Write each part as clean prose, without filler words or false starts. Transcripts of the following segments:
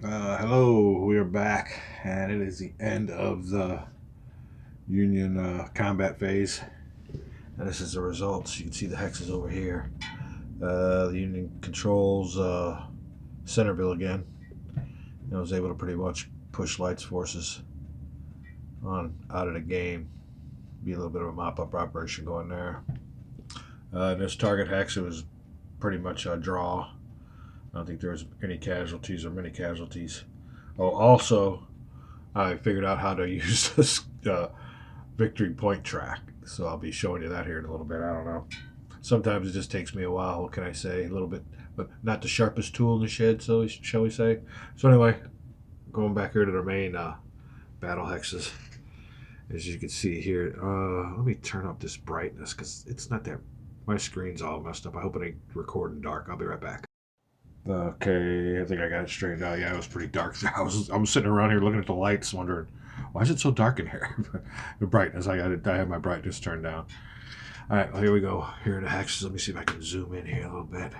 Hello, we're back, and it is the end of the Union combat phase. And this is the results. You can see the hexes over here. The Union controls Centerville again. And was able to pretty much push Light's forces on out of the game. Be a little bit of a mop-up operation going there. This target hex, it was pretty much a draw. I don't think there was any casualties or many casualties. Oh, also, I figured out how to use this victory point track. So I'll be showing you that here in a little bit. I don't know. Sometimes it just takes me a while. What can I say? A little bit, but not the sharpest tool in the shed. So shall we say? So anyway, going back here to the main battle hexes. As you can see here, let me turn up this brightness because it's not that. My screen's all messed up. I hope it ain't recording dark. I'll be right back. Okay, I think I got it straightened out. Yeah, it was pretty dark. I'm sitting around here looking at the lights, wondering why is it so dark in here. The brightness, I had my brightness turned down. All right, well, here we go. Here are the hexes. Let me see if I can zoom in here a little bit.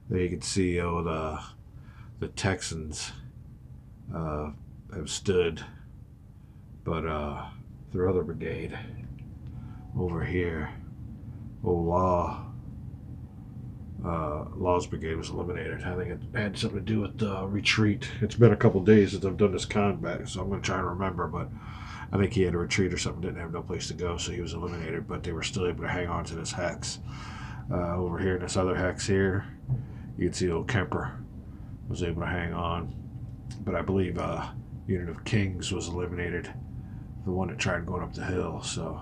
There you can see the Texans have stood, but their other brigade over here, Law's brigade was eliminated. I think it had something to do with the retreat. It's been a couple days since I've done this combat, so I'm going to try and remember, but I think he had a retreat or something, didn't have no place to go, so he was eliminated, but they were still able to hang on to this hex. Over here in this other hex here, you can see old Kemper was able to hang on, but I believe Unit of Kings was eliminated, the one that tried going up the hill, so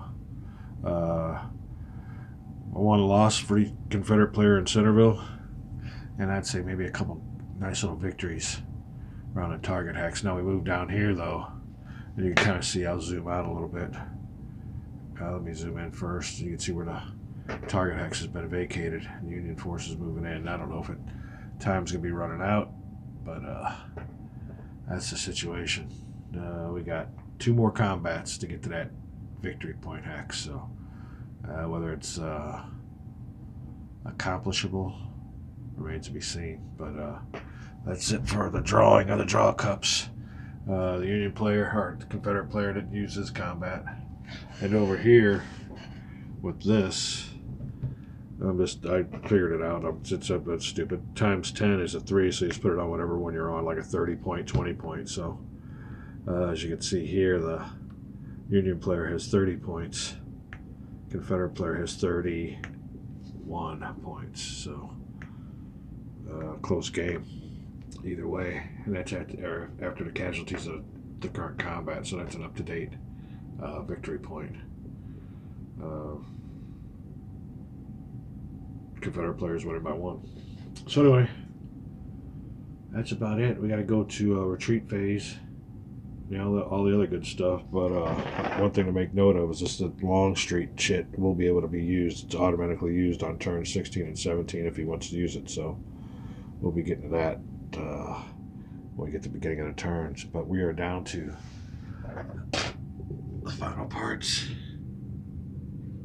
one loss for the Confederate player in Centerville, and I'd say maybe a couple nice little victories around the target hex. Now we move down here though, and you can kind of see, I'll zoom out a little bit. Let me zoom in first. You can see where the target hex has been vacated and Union forces moving in. I don't know if time's gonna be running out, but that's the situation. We got 2 more combats to get to that victory point hex, so whether it's accomplishable remains to be seen. But that's it for the drawing of the draw cups. The Union player or the Confederate player didn't use this combat. And over here with this, I figured it out. It's stupid. Times 10 is a 3, so you just put it on whatever one you're on, like a 30 point, 20 point. So as you can see here, the Union player has 30 points. Confederate player has 31 points. So close game either way. And that's after the casualties of the current combat. So that's an up-to-date victory point. Confederate players winning by 1. So anyway, that's about it. We got to go to a retreat phase. All the other good stuff, but one thing to make note of is just the Longstreet shit will be able to be used. It's automatically used on turns 16 and 17 if he wants to use it, so we'll be getting to that when we get to the beginning of the turns. But we are down to the final parts.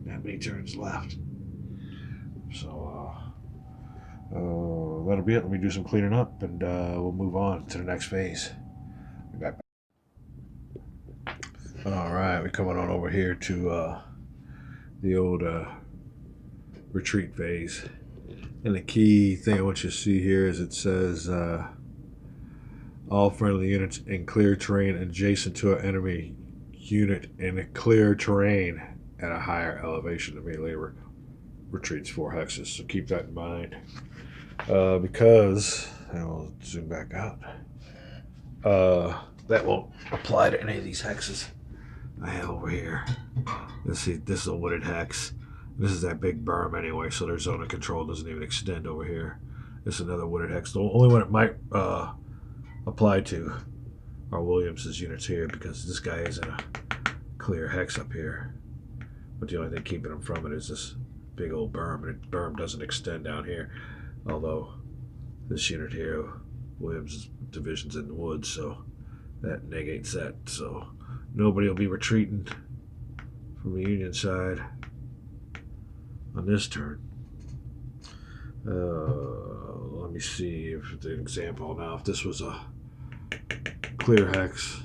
Not many turns left. So that'll be it. Let me do some cleaning up, and we'll move on to the next phase. Be back. All right, we're coming on over here to the old retreat phase. And the key thing I want you to see here is it says all friendly units in clear terrain adjacent to an enemy unit in a clear terrain at a higher elevation immediately retreats 4 hexes. So keep that in mind. Because, and we'll zoom back out, that won't apply to any of these hexes I have over here. This is a wooded hex. This is that big berm anyway, so their zone of control doesn't even extend over here. This is another wooded hex. The only one it might apply to are Williams's units here, because this guy is in a clear hex up here. But the only thing keeping him from it is this big old berm, and the berm doesn't extend down here. Although this unit here, Williams' division's in the woods, so that negates that. So nobody will be retreating from the Union side on this turn. Let me see if the example now. If this was a clear hex,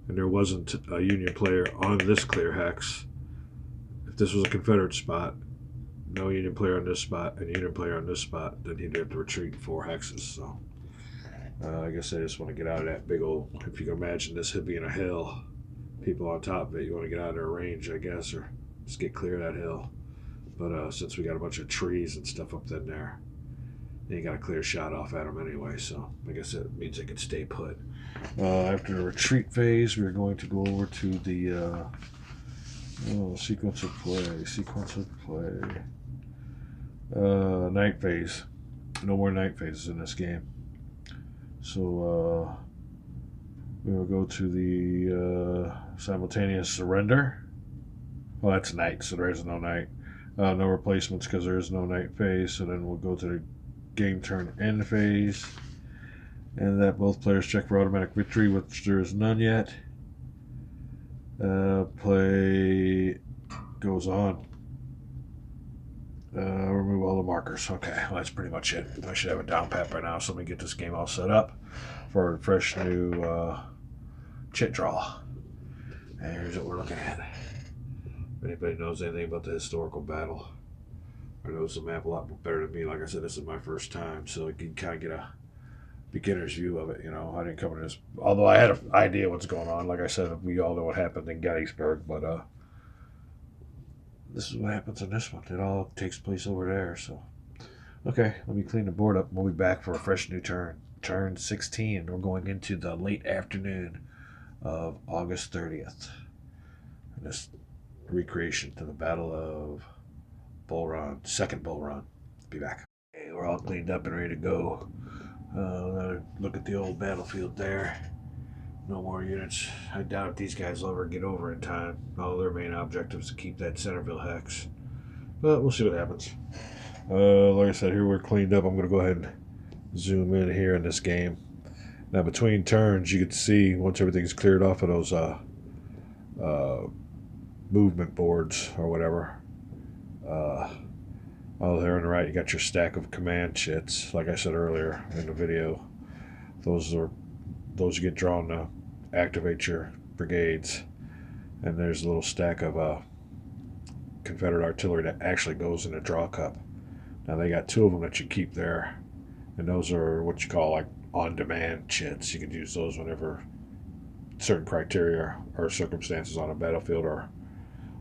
and there wasn't a Union player on this clear hex, if this was a Confederate spot, no Union player on this spot, and Union player on this spot, then he'd have to retreat 4 hexes. So I guess I just want to get out of that big old, if you can imagine this being a hill, people on top of it, you want to get out of their range, I guess, or just get clear of that hill. But since we got a bunch of trees and stuff up in there, you got a clear shot off at them anyway, so I guess that means they can stay put. After the retreat phase, we're going to go over to the sequence of play. Night phase. No more night phases in this game. So we will go to the simultaneous surrender. Well, that's night, so there is no night. No replacements because there is no night phase. So then we'll go to the game turn end phase, and that both players check for automatic victory, which there is none yet. Play goes on. Remove all the markers. Okay, well, that's pretty much it. I should have it down pat by now, so let me get this game all set up for a fresh new chit draw. And here's what we're looking at. If anybody knows anything about the historical battle or knows the map a lot better than me, like I said, this is my first time, so you can kind of get a beginner's view of it. You know, I didn't come into this, although I had an idea what's going on. Like I said, we all know what happened in Gettysburg, but this is what happens in this one. It all takes place over there. So, okay, let me clean the board up. We'll be back for a fresh new turn. Turn 16. We're going into the late afternoon of August 30th. And this recreation to the Battle of Bull Run, Second Bull Run. Be back. Okay, we're all cleaned up and ready to go. Look at the old battlefield there. No more units. I doubt if these guys will ever get over in time. All their main objective is to keep that Centerville hex. But we'll see what happens. Like I said, here we're cleaned up. I'm going to go ahead and zoom in here in this game. Now, between turns, you can see once everything's cleared off of those movement boards or whatever. Oh, there on the right, you got your stack of command chits. Like I said earlier in the video, those get drawn to activate your brigades. And there's a little stack of Confederate artillery that actually goes in a draw cup. Now they got 2 of them that you keep there, and those are what you call like on-demand chits. You can use those whenever certain criteria or circumstances on a battlefield are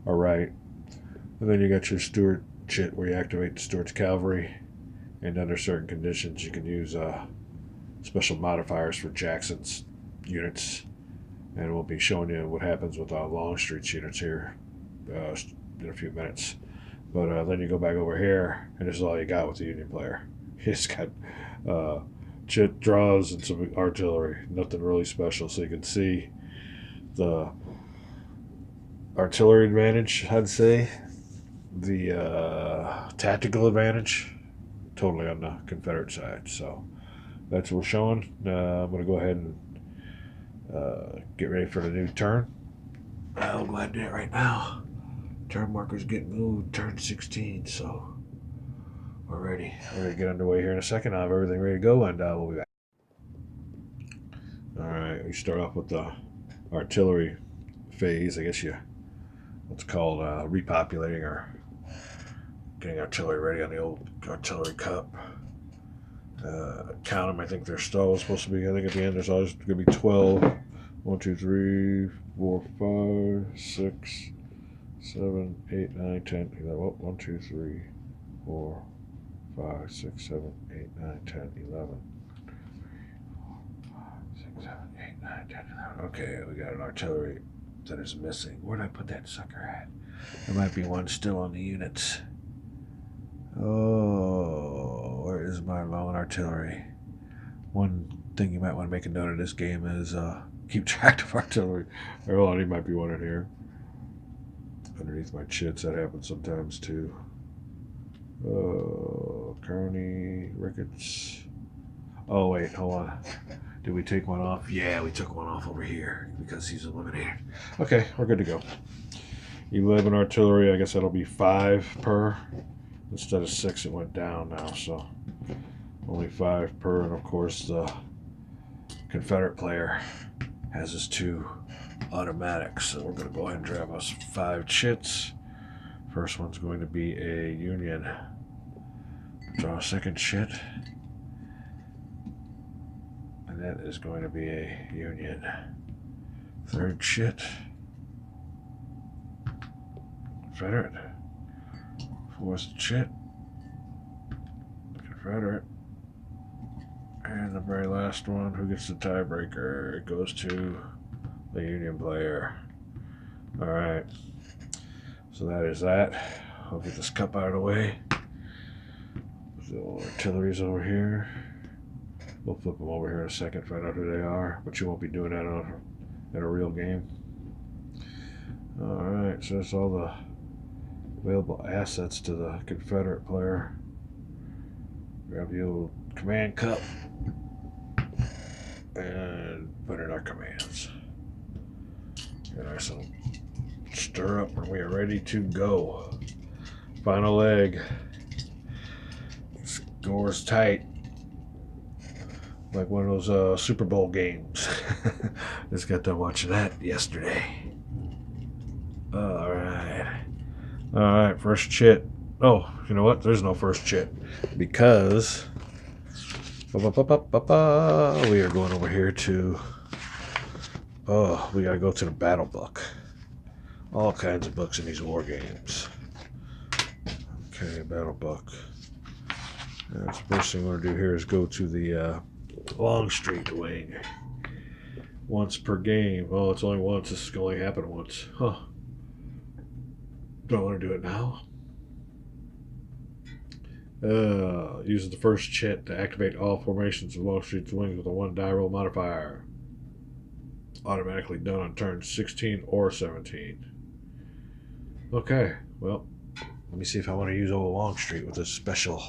right. And then you got your Stuart chit where you activate the Stuart's cavalry, and under certain conditions you can use special modifiers for Jackson's units, and we'll be showing you what happens with Longstreet's units here in a few minutes. But then you go back over here, and this is all you got with the Union player. He's got chit draws and some artillery, nothing really special. So you can see the artillery advantage, I'd say. The tactical advantage, totally on the Confederate side. So that's what we're showing. I'm going to go ahead and get ready for the new turn. I'll go ahead and do it right now. Turn markers get moved, turn 16, so we're ready. We're going to get underway here in a second. I'll have everything ready to go, and we'll be back. All right, we start off with the artillery phase. I guess what's called repopulating or getting artillery ready on the old artillery cup. Count them. I think they're still supposed to be, I think at the end there's always going to be 12. 1, 2, 3, 4, 5, 6, 7, 8, 9, 10, 11. 1, 2, 3, 4, 5, 6, 7, 8, 9, 10, 11. 6, 7, 8, 9, 10, 11. Okay, we got an artillery that is missing. Where'd I put that sucker at? There might be one still on the units. Oh, where is my lone artillery? One thing you might want to make a note of this game is keep track of artillery. There only might be one in here. Underneath my chits, that happens sometimes too. Kearney, Ricketts. Oh wait, hold on. Did we take one off? Yeah, we took one off over here because he's eliminated. Okay, we're good to go. 11 artillery, I guess that'll be 5 per. Instead of 6, it went down now, so only 5 per. And of course, the Confederate player has his 2 automatics. So we're going to go ahead and grab us 5 chits. First one's going to be a Union. Draw a second chit. And that is going to be a Union. Third chit. Confederate. Fourth chit. Confederate. And the very last one, who gets the tiebreaker? It goes to the Union player. Alright. So that is that. I'll get this cup out of the way. The artillery's over here. We'll flip them over here in a second, find out who they are. But you won't be doing that in a real game. Alright, so that's all the available assets to the Confederate player. Grab the old command cup and put in our commands. And our some stir up when we are ready to go. Final leg. Score's tight. Like one of those Super Bowl games. Just got done watching that yesterday. Alright, first chit. Oh, you know what? There's no first chit. Because we are going over here to... Oh, we gotta go to the battle book. All kinds of books in these war games. Okay, battle book. And the first thing we're gonna do here is go to the Longstreet wing. Once per game. Oh, it's only once. This can only happen once. Huh. Do I want to do it now? Uses the first chit to activate all formations of Longstreet's wings with a 1 die roll modifier. Automatically done on turns 16 or 17. Okay, well, let me see if I want to use old Longstreet with this special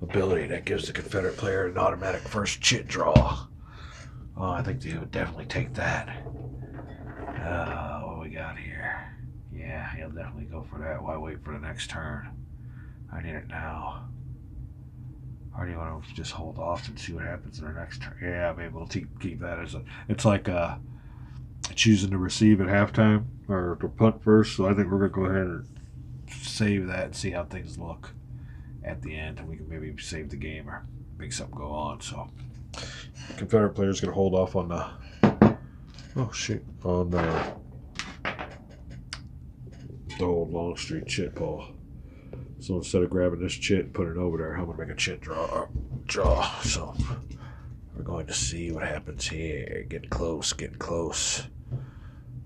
ability that gives the Confederate player an automatic first chit draw. Oh, I think they would definitely take that. What we got here? Yeah, he'll definitely go for that. Why wait for the next turn? I need it now. Or do you want to just hold off and see what happens in the next turn? Yeah, maybe we'll keep that as a... It's like choosing to receive at halftime or to punt first. So I think we're going to go ahead and save that and see how things look at the end. And we can maybe save the game or make something go on. So Confederate player's going to hold off on the... Oh, shit. On the old Longstreet chit pull. So instead of grabbing this chit and putting it over there, I'm going to make a chit draw. So we're going to see what happens here. Getting close.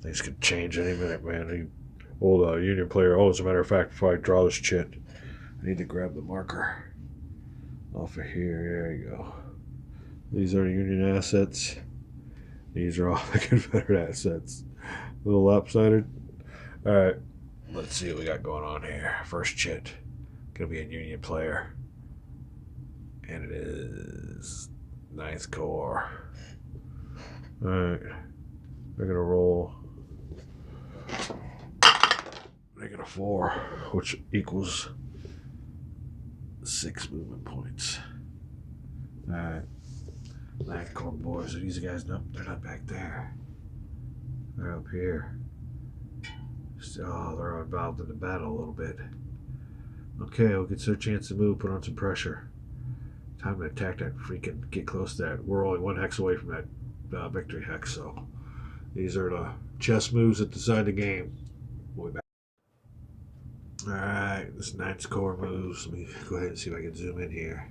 Things could change any minute, man. Old Union player. Oh, as a matter of fact, if I draw this chit, I need to grab the marker off of here. There you go. These are the Union assets. These are all the Confederate assets. A little lopsided. All right. Let's see what we got going on here. First chit. Gonna be a Union player. And it is 9th Corps. Alright. They're gonna roll -4, which equals 6 movement points. Alright. 9th Corps boys. Are these guys? Nope, they're not back there. They're up here. Oh, they're involved in the battle a little bit. Okay, we'll get their chance to move, put on some pressure. Time to attack that freaking, get close to that. We're only 1 hex away from that victory hex, so these are the chess moves that decide the game. We'll be back. Alright, this 9th Corps moves. Let me go ahead and see if I can zoom in here.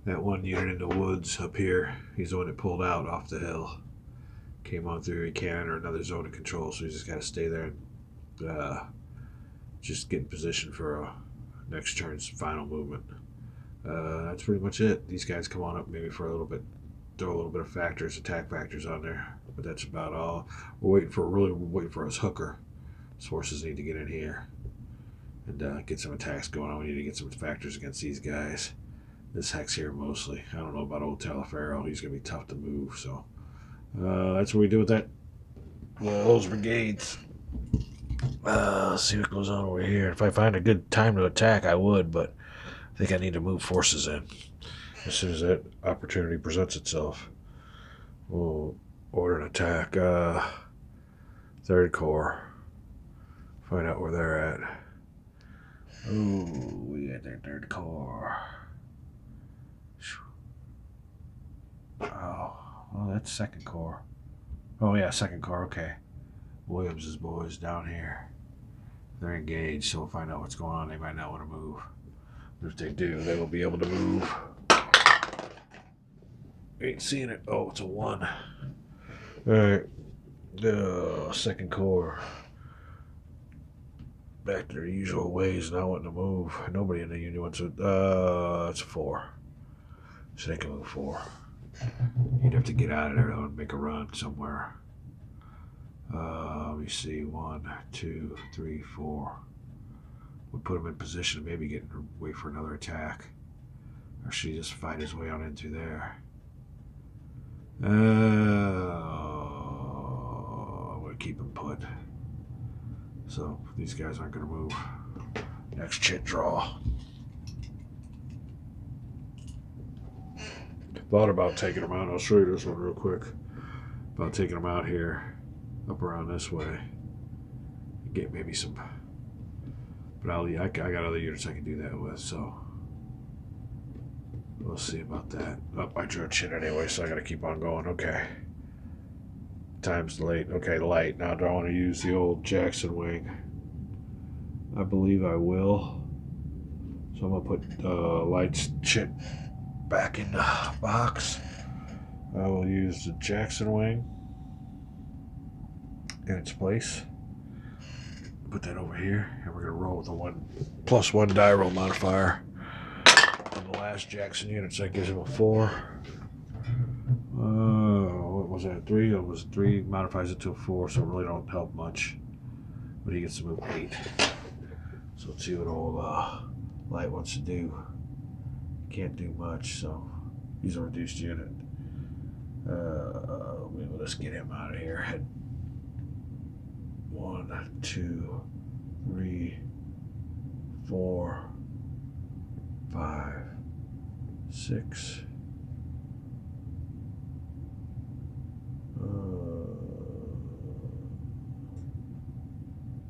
That one unit in the woods up here, he's the one that pulled out off the hill. Came on through, he can't enter another zone of control, so he's just got to stay there and just get in position for next turn's final movement. That's pretty much it. These guys come on up maybe for a little bit, throw a little bit of factors, attack factors on there, but that's about all. We're waiting for his hooker. His forces need to get in here and get some attacks going on. We need to get some factors against these guys. This hex here mostly. I don't know about old Taliaferro. He's going to be tough to move, so that's what we do with that. Well, those brigades. Let's see what goes on over here. If I find a good time to attack, I would, but I think I need to move forces in as soon as that opportunity presents itself. We'll order an attack. 3rd Corps. Find out where they're at. Oh, we got their 3rd Corps. Oh, well, that's 2nd Corps. Oh, yeah, 2nd Corps, okay. Williams' boys down here. They're engaged, so we'll find out what's going on. They might not want to move. But if they do, they will be able to move. Ain't seeing it. Oh, it's a 1. Alright. 2nd Corps. Back to their usual ways, not wanting to move. Nobody in the Union wants to. It's a 4. So they can move 4. You'd have to get out of there though and make a run somewhere. Let me see. 1, 2, 3, 4. We'll put him in position to maybe wait for another attack. Or should he just fight his way on in through there? I'm going to keep him put. So these guys aren't going to move. Next chit draw. Thought about taking them out. I'll show you this one real quick. About taking them out here, up around this way. Get maybe some. But I got other units I can do that with, so we'll see about that. Oh, I drew a chin anyway, so I got to keep on going. Okay. Time's late. Okay, light. Now do I want to use the old Jackson wing? I believe I will. So I'm going to put light's chit back in the box. I will use the Jackson wing in its place. Put that over here, and we're going to roll with a +1 die roll modifier on the last Jackson unit, so that gives him a 4. What was that? 3? It was 3, modifies it to a 4, so it really don't help much. But he gets to move 8. So let's see what old Light wants to do. Can't do much, so he's a reduced unit. Let's get him out of here. 1, 2, 3, 4, 5, 6.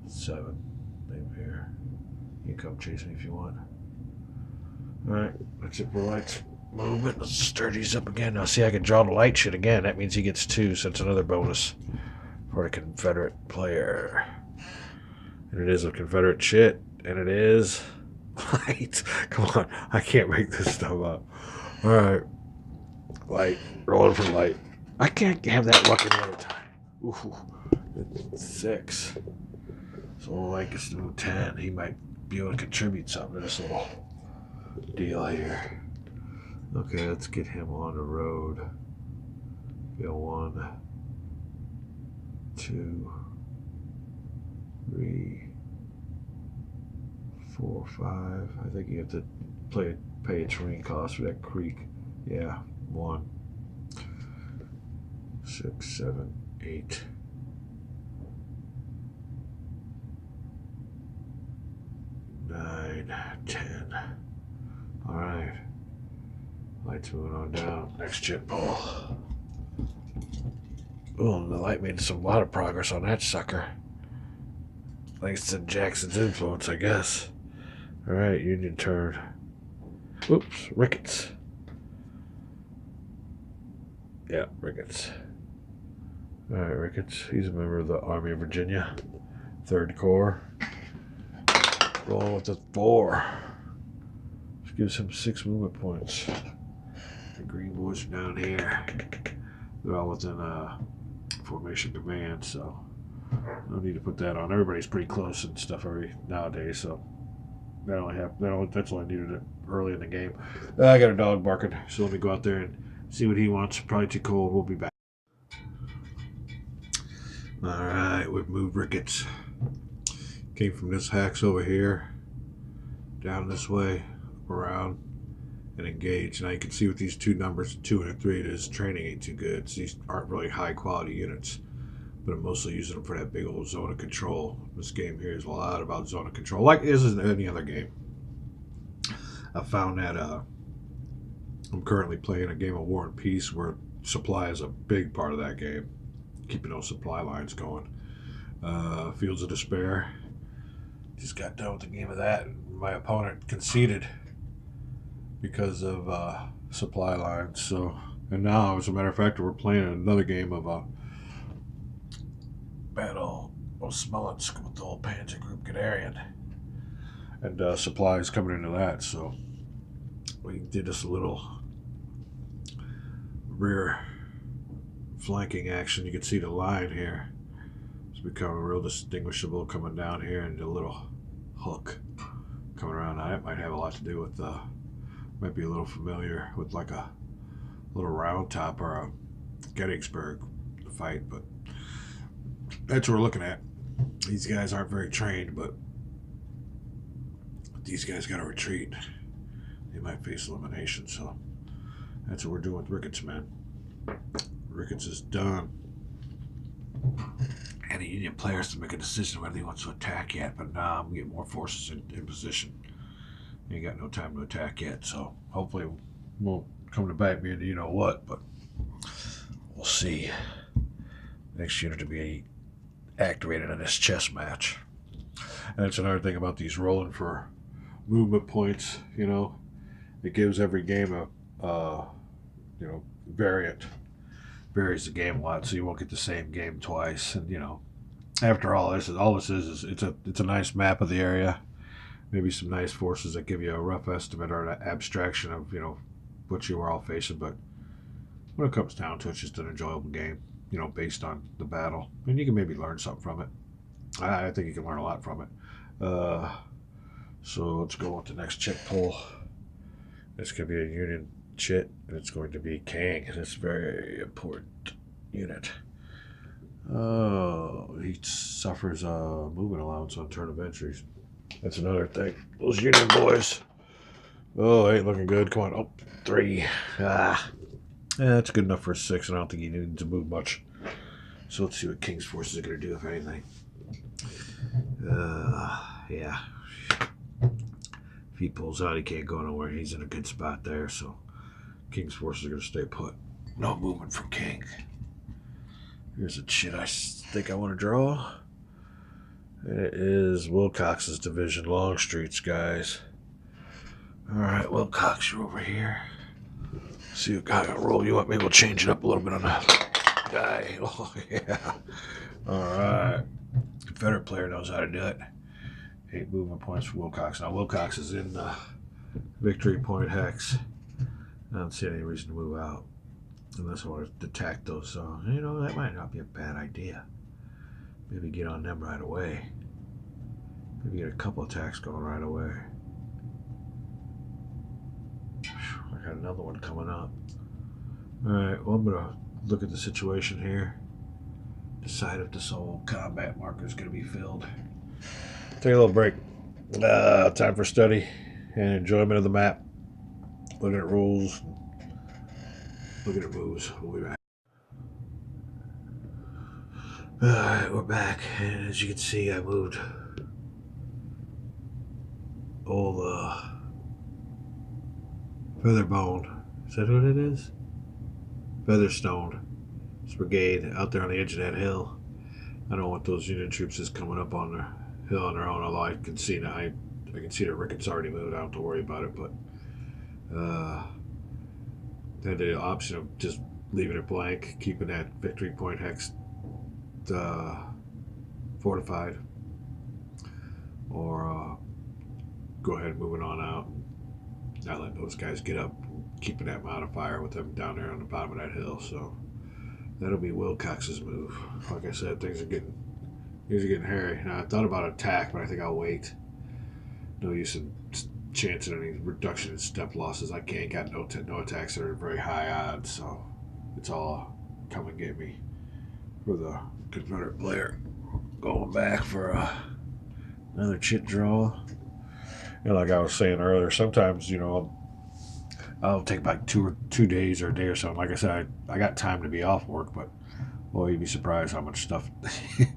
7. Leave him here. You can come chase me if you want. Alright, that's it for Light's movement. Let's stir these up again. Now see, I can draw the light shit again. That means he gets 2, so it's another bonus for the Confederate player. And it is a Confederate shit. And it is Light. Come on, I can't make this stuff up. Alright. Light. Rolling for Light. I can't have that luck another time. Ooh, 6. So Light gets to move 10. He might be able to contribute something to this little deal here. Okay, let's get him on the road. Go 1, 2, 3, 4, 5. I think you have to pay a terrain cost for that creek. Yeah, 1, 6, 7, 8. 9, 10. All right. Light's moving on down. Next chip pull. Oh, the Light made a lot of progress on that sucker. Thanks to Jackson's influence, I guess. All right, Union turn. Oops, Ricketts. Yeah, Ricketts. All right, Ricketts. He's a member of the Army of Virginia, 3rd Corps. Rolling with the 4. Which gives him 6 movement points. The green boys are down here. They're all within formation command, so no need to put that on. Everybody's pretty close and stuff nowadays, so that's only needed early in the game. I got a dog barking, so let me go out there and see what he wants. Probably too cold. We'll be back. All right, we've moved Ricketts. Came from this hex over here, down this way, around, and engaged. Now you can see with these 2 numbers, 2 and a 3, his training ain't too good. So these aren't really high quality units, but I'm mostly using them for that big old zone of control. This game here is a lot about zone of control, like this is any other game. I found that I'm currently playing a game of War and Peace where supply is a big part of that game, keeping those supply lines going. Fields of Despair. Just got done with the game of that. My opponent conceded because of supply lines. So, and now, as a matter of fact, we're playing another game of Battle of Smolensk with the old Panzer Group Guderian, and supplies coming into that. So we did this little rear flanking action. You can see the line here. It's becoming real distinguishable coming down here, and the little hook coming around. Now, that might have a lot to do with might be a little familiar with like a little round top or a Gettysburg fight, but that's what we're looking at. These guys aren't very trained, but these guys got to retreat. They might face elimination, so that's what we're doing with Ricketts, man. Ricketts is done. And the Union players to make a decision whether he wants to attack yet, but nah, I'm getting more forces in position. He ain't got no time to attack yet, so hopefully it won't come to bite me into you know what, but we'll see. Next unit to be activated in this chess match. And that's another thing about these rolling for movement points, you know. It gives every game a variant. Varies the game a lot, so you won't get the same game twice. And after all this is it's a nice map of the area. Maybe some nice forces that give you a rough estimate or an abstraction of what you were all facing. But when it comes down to it, it's just an enjoyable game, based on the battle, and you can maybe learn something from it. I think you can learn a lot from it. So let's go on to the next check poll. It's going to be a Union chit, and it's going to be Kang. It's a very important unit. He suffers a movement allowance on turn of entries. That's another thing. Those Union boys. Oh, ain't looking good. Come on. Oh, 3. That's good enough for a 6, and I don't think he needs to move much. So let's see what King's forces are going to do, if anything. Yeah. If he pulls out, he can't go nowhere. He's in a good spot there, so King's forces are going to stay put. No movement from King. Here's a chit I think I want to draw. It is Wilcox's division, Longstreet's guys. Alright, Wilcox, you're over here. See what guy got roll you up. Maybe we'll change it up a little bit on that guy. Oh, yeah. Alright. Confederate player knows how to do it. 8 movement points for Wilcox. Now, Wilcox is in Victory Point Hex. I don't see any reason to move out unless I want to attack those. So, that might not be a bad idea. Maybe get on them right away. Maybe get a couple attacks going right away. I got another one coming up. Alright, well, I'm going to look at the situation here. Decide if this whole combat marker is going to be filled. Take a little break. Time for study and enjoyment of the map. Looking at rules. Looking at moves. We'll be back. Alright, we're back. And as you can see, I moved all the Featherbone. Is that what it is? Featherstone. This brigade out there on the edge of that hill. I don't want those Union troops just coming up on the hill on their own, although I can see now. I can see that Ricketts already moved. I don't have to worry about it, but they had the option of just leaving it blank, keeping that Victory Point Hex fortified, or go ahead and moving on out and not letting those guys get up, keeping that amount of fire with them down there on the bottom of that hill. So that'll be Wilcox's move. Like I said, things are getting hairy. Now, I thought about attack, but I think I'll wait. No use in chancing any reduction in step losses. I can't got no attacks that are very high odds, so it's all come and get me for the Confederate player. Going back for another chit draw. Like I was saying earlier, sometimes I'll take like 2 days or a day or something. Like I said, I got time to be off work, but boy, you'd be surprised how much stuff you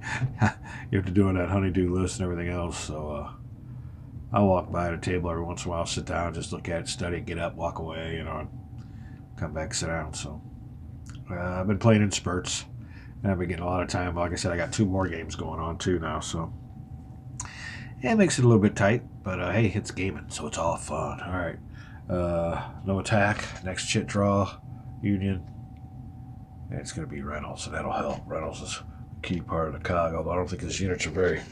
have to do on that honeydew list and everything else. So I'll walk by the table every once in a while, sit down, just look at it, study, get up, walk away, and come back, sit down. So I've been playing in spurts. And I've been getting a lot of time. Like I said, I got 2 more games going on too now, so it makes it a little bit tight. But hey, it's gaming, so it's all fun. All right, no attack. Next chit draw, Union. And it's going to be Reynolds, so that'll help. Reynolds is a key part of the cog, although I don't think his units are very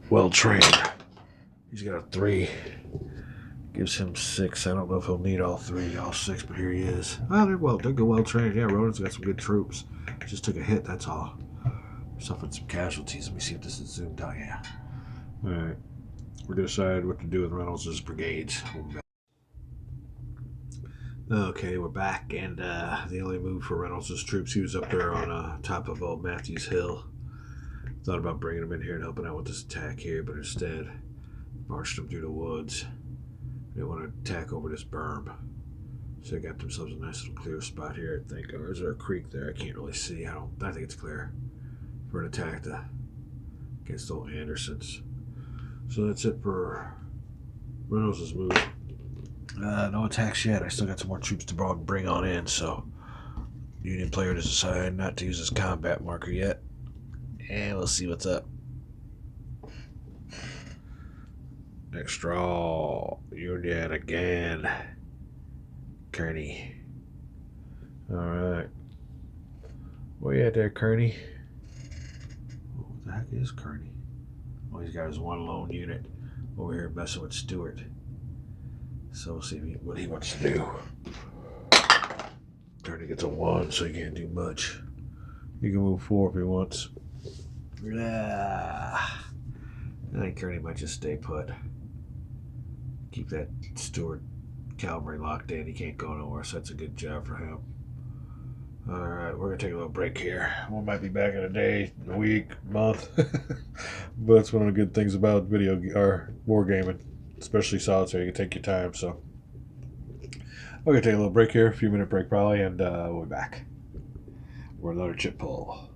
well trained. He's got a 3. Gives him 6. I don't know if he'll need all 3, all 6, but here he is. Oh, they're well trained. Yeah, Ronan's got some good troops. Just took a hit, that's all. Suffered some casualties. Let me see if this is zoomed out. Yeah. All right. We're going to decide what to do with Reynolds' brigades. Okay, we're back, and the only move for Reynolds' troops, he was up there on top of old Matthews Hill. Thought about bringing him in here and helping out with this attack here, but instead marched him through the woods. They want to attack over this berm. So they got themselves a nice little clear spot here, I think. Or is there a creek there? I can't really see. I think it's clear for an attack against old Anderson's. So that's it for Reynolds' move. No attacks yet. I still got some more troops to bring on in, so Union player has decided not to use his combat marker yet. And we'll see what's up. Next draw, Union again. Kearney. Alright. Where you at there, Kearney? What the heck is Kearney? Oh, he's got his one lone unit over here messing with Stewart. So we'll see what he wants to do. Kearney gets a 1, so he can't do much. He can move 4 if he wants. I think Kearney might just stay put. Keep that Stewart cavalry locked in. He can't go nowhere, so that's a good job for him. Alright, we're going to take a little break here. We might be back in a day, a week, month. But that's one of the good things about wargaming, especially solitaire. You can take your time, so we're going to take a little break here, a few minute break probably, and we'll be back. We're another chip pull.